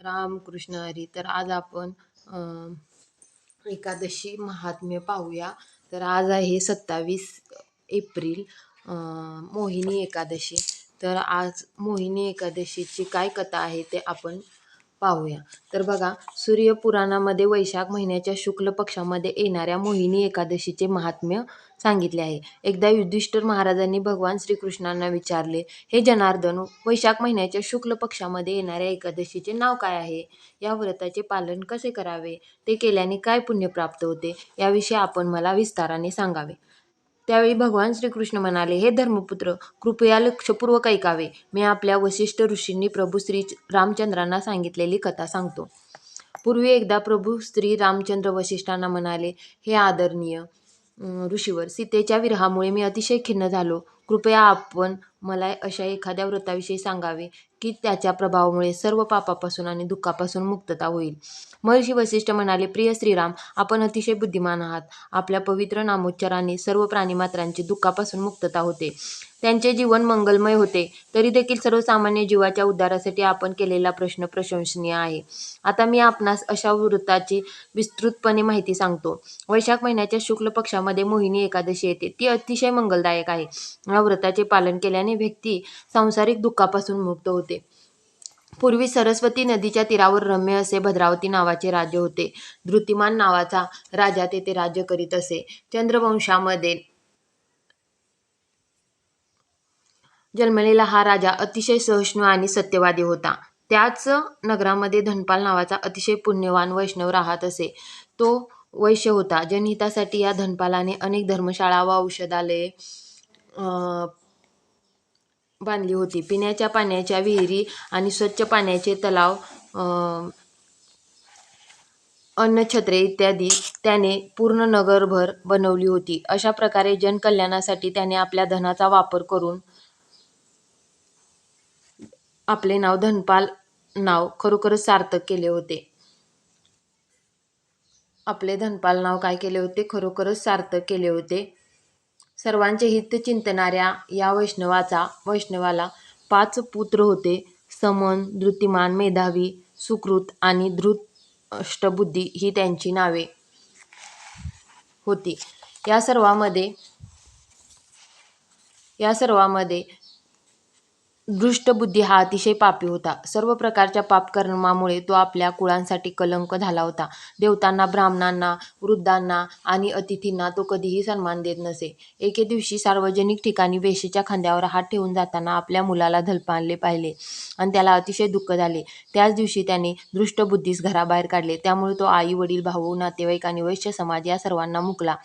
रामकृष्ण हरी. तर आज आपण एकादशी महात्म्य पाहूया. तर आज आहे 27 एप्रिल, मोहिनी एकादशी. तर आज मोहिनी एकादशीची काय कथा आहे ते आपण पाहूया. तर बघा, सूर्यपुराणामध्ये वैशाख महिन्याच्या शुक्ल पक्षामध्ये येणाऱ्या मोहिनी एकादशीचे महात्म्य सांगितले आहे. एकदा युधिष्ठिर महाराजांनी भगवान श्रीकृष्णांना विचारले, हे जनार्दन, वैशाख महिन्याच्या शुक्ल पक्षामध्ये येणाऱ्या एकादशीचे नाव काय आहे? या व्रताचे पालन कसे करावे? ते केल्याने काय पुण्य प्राप्त होते? याविषयी आपण मला विस्ताराने सांगावे. त्यावेळी भगवान श्रीकृष्ण म्हणाले, हे धर्मपुत्र, कृपया लक्षपूर्वक ऐकावे. मी आपल्या वसिष्ठ ऋषींनी प्रभू श्री रामचंद्रांना सांगितलेली कथा सांगतो. पूर्वी एकदा प्रभू श्री रामचंद्र वसिष्ठांना म्हणाले, हे आदरणीय ऋषीवर, सीतेच्या विरहामुळे मी अतिशय खिन्न झालो. कृपया आपण मला अशा एखाद्या व्रताविषयी सांगावे की त्याच्या प्रभावामुळे सर्व पापापासून आणि दुःखापासून मुक्तता होईल. महर्षी वसिष्ठ म्हणाले, प्रिय श्रीराम, आपण अतिशय बुद्धिमान आहात. आपल्या पवित्र नामोच्चाराने सर्व प्राणीमात्रांची दुःखापासून मुक्तता होते. त्यांचे जीवन मंगलमय होते. तरी देखील सर्वसामान्य जीवाच्या उद्धारासाठी आपण केलेला प्रश्न प्रशंसनीय आहे. आता मी आपणास अशा व्रताची विस्तृतपणे माहिती सांगतो. वैशाख महिन्याच्या शुक्ल पक्षामध्ये मोहिनी एकादशी येते. ती अतिशय मंगलदायक आहे. या व्रताचे पालन केल्याने व्यक्ती सांसारिक दुःखापासून मुक्त होते. पूर्वी सरस्वती नदीच्या तीरावर रम्य असे भद्रावती नावाचे राज्य होते. धृतिमान नावाचा राजा तेथे राज्य करीत असे. चंद्रवंशामध्ये जन्मलेला हा राजा अतिशय सहिष्णू आणि सत्यवादी होता. त्याच नगरामध्ये धनपाल नावाचा अतिशय पुण्यवान वैष्णव राहत असे. तो वैश्य होता. जनहितासाठी या धनपालाने अनेक धर्मशाळा व औषधालये बांधली होती. पिण्याच्या पाण्याच्या विहिरी आणि स्वच्छ पाण्याचे तलाव, अन्नछत्रे इत्यादी त्याने पूर्ण नगरभर बनवली होती. अशा प्रकारे जनकल्याणासाठी त्याने आपल्या धनाचा वापर करून आपले नाव धनपाल नाव खरोखरच सार्थक केले होते. आपले धनपाल नाव काय केले होते? खरोखरच सार्थक केले होते. सर्वांचे हित चिंतणाऱ्या या वैष्णवाला 5 पुत्र होते. समन, धृतिमान, मेधावी, सुकृत आणि धृत अष्टबुद्धी ही त्यांची नावे होती. या सर्वांमध्ये दृष्टबुद्धी हा अतिशय पापी होता. सर्व प्रकारच्या पापकर्मामुळे तो आपल्या कुळांसाठी कलंक झाला होता. देवतांना, ब्राह्मणांना, वृद्धांना आणि अतिथींना तो कधीही सन्मान देत नसे. एके दिवशी सार्वजनिक ठिकाणी वेशीच्या खांद्यावर हात ठेवून जाताना आपल्या मुलाला धनपालने पाहिले आणि त्याला अतिशय दुःख झाले. त्याच दिवशी त्याने दृष्टबुद्धीस घराबाहेर काढले. त्यामुळे तो आई, वडील, भाऊ, नातेवाईक आणि वैश्य समाज या सर्वांना मुकला.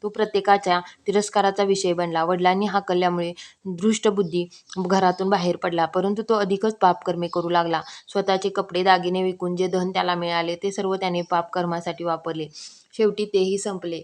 तो प्रत्येकाच्या तिरस्काराचा विषय बनला. वडिलांनी हाकलल्यामुळे दृष्टबुद्धी घरातून बाहेर पडला, परंतु तो अधिकच पापकर्मे करू लागला. स्वतःचे कपडे, दागिने विकून जे धन त्याला मिळाले ते सर्व त्याने पापकर्मासाठी वापरले. शेवटी तेही संपले.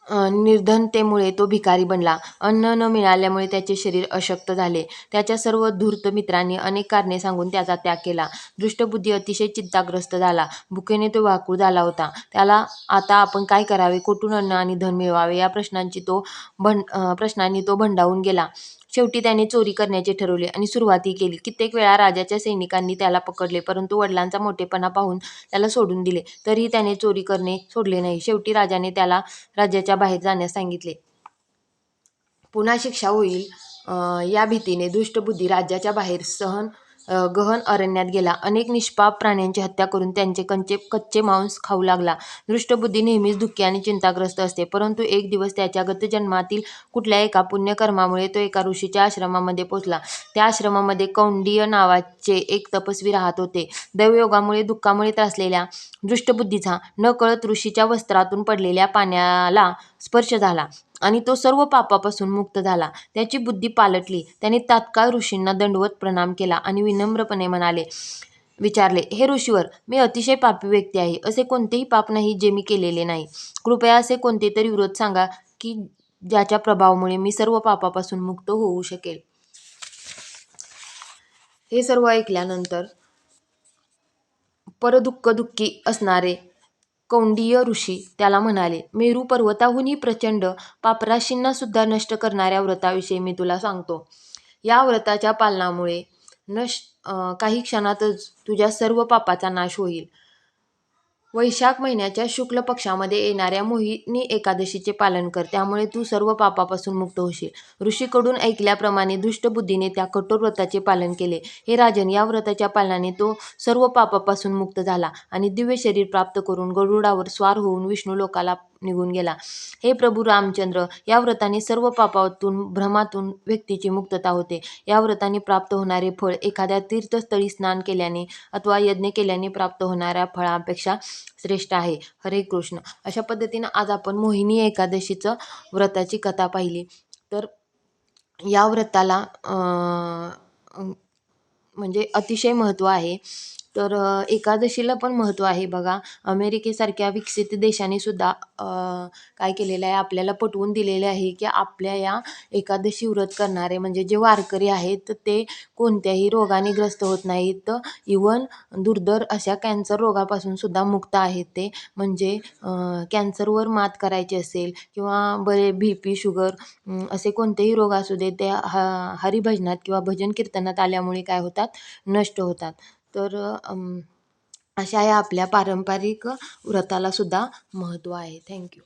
निर्धनतेमुळे तो भिकारी बनला. अन्न न मिळाल्यामुळे त्याचे शरीर अशक्त झाले. त्याच्या सर्व धूर्त मित्रांनी अनेक कारणे सांगून त्याचा त्याग केला. दृष्टबुद्धी अतिशय चिंताग्रस्त झाला. भुकेने तो व्याकुळ झाला होता. त्याला आता आपण काय करावे, कुठून अन्न आणि धन मिळवावे या प्रश्नांनी तो भंडावून गेला. शेवटी त्याने चोरी करण्याचे ठरवले आणि सुरुवातही केली. कित्येक वेळा राजाच्या सैनिकांनी त्याला पकडले, परंतु वडिलांचा मोठेपणा पाहून त्याला सोडून दिले. तरीही त्याने चोरी करणे सोडले नाही. शेवटी राजाने त्याला राज्याच्या बाहेर जाण्यास सांगितले. पुन्हा शिक्षा होईल या भीतीने दुष्टबुद्धी राज्याच्या बाहेर गहन अरण्यात गेला. अनेक निष्पाप प्राण्यांची हत्या करून त्यांचे कच्चे मांस खाऊ लागला. दृष्टबुद्धी नेहमीच दुःखी आणि चिंताग्रस्त असते. परंतु एक दिवस त्याच्या गतजन्मातील कुठल्या एका पुण्यकर्मामुळे तो एका ऋषीच्या आश्रमामध्ये पोचला. त्या आश्रमामध्ये कौंडिय नावाचे एक तपस्वी राहत होते. दैवयोगामुळे दुःखामुळे त्रासलेल्या दृष्टबुद्धीचा नकळत ऋषीच्या वस्त्रातून पडलेल्या पाण्याला स्पर्श झाला आणि तो सर्व पापापासून मुक्त झाला. त्याची बुद्धी पालटली. त्याने तात्काळ ऋषींना दंडवत प्रणाम केला आणि विनम्रपणे विचारले, हे ऋषीवर, मी अतिशय पापी व्यक्ती आहे. असे कोणतेही पाप नाही जे मी केलेले नाही. कृपया असे कोणते तरी व्रत सांगा की ज्याच्या प्रभावामुळे मी सर्व पापापासून मुक्त होऊ शकेल. हे सर्व ऐकल्यानंतर दुःखी असणारे कौंडिय ऋषी त्याला म्हणाले, मेरू पर्वताहूनही प्रचंड पापराशींना सुद्धा नष्ट करणाऱ्या व्रताविषयी मी तुला सांगतो. या व्रताच्या पालनामुळे काही क्षणातच तुझ्या सर्व पापाचा नाश होईल. वैशाख महिन्याच्या शुक्ल पक्षामध्ये येणाऱ्या मोहिनी एकादशीचे पालन कर, त्यामुळे तू सर्व पापापासून मुक्त होशील. ऋषीकडून ऐकल्याप्रमाणे दुष्टबुद्धीने त्या कठोर व्रताचे पालन केले. हे राजन, या व्रताच्या पालनाने तो सर्व पापापासून मुक्त झाला आणि दिव्य शरीर प्राप्त करून गरुडावर स्वार होऊन विष्णू लोकाला निघून गेला. हे प्रभू रामचंद्र, या व्रताने सर्व पापातून भ्रमातून व्यक्तीची मुक्तता होते. या व्रताने प्राप्त होणारे फळ एखाद्या तीर्थस्थळी स्नान केल्याने अथवा यज्ञ केल्याने प्राप्त होणाऱ्या फळापेक्षा श्रेष्ठ आहे. हरे कृष्ण. अशा पद्धतीनं आज आपण मोहिनी एकादशीचं व्रताची कथा पाहिली. तर या व्रताला म्हणजे अतिशय महत्त्व आहे. तर एकादशीला पण महत्त्व आहे बघा. अमेरिकेसारख्या विकसित देशाने सुद्धा काय केलेलं आहे, आपल्याला पटवून दिलेले आहे की आपल्या या एकादशी व्रत करणारे म्हणजे जे वारकरी आहेत ते कोणत्याही रोगाने ग्रस्त होत नाहीत. तर इवन दुर्धर अशा कॅन्सर रोगापासून सुद्धा मुक्त आहेत ते. म्हणजे कॅन्सरवर मात करायची असेल किंवा बरे BP, शुगर असे कोणतेही रोग असू दे, ते हरिभजनात किंवा भजन कीर्तनात आल्यामुळे काय होतात, नष्ट होतात. तर अशा या आपल्या पारंपरिक व्रताला सुद्धा महत्त्व आहे. थँक्यू.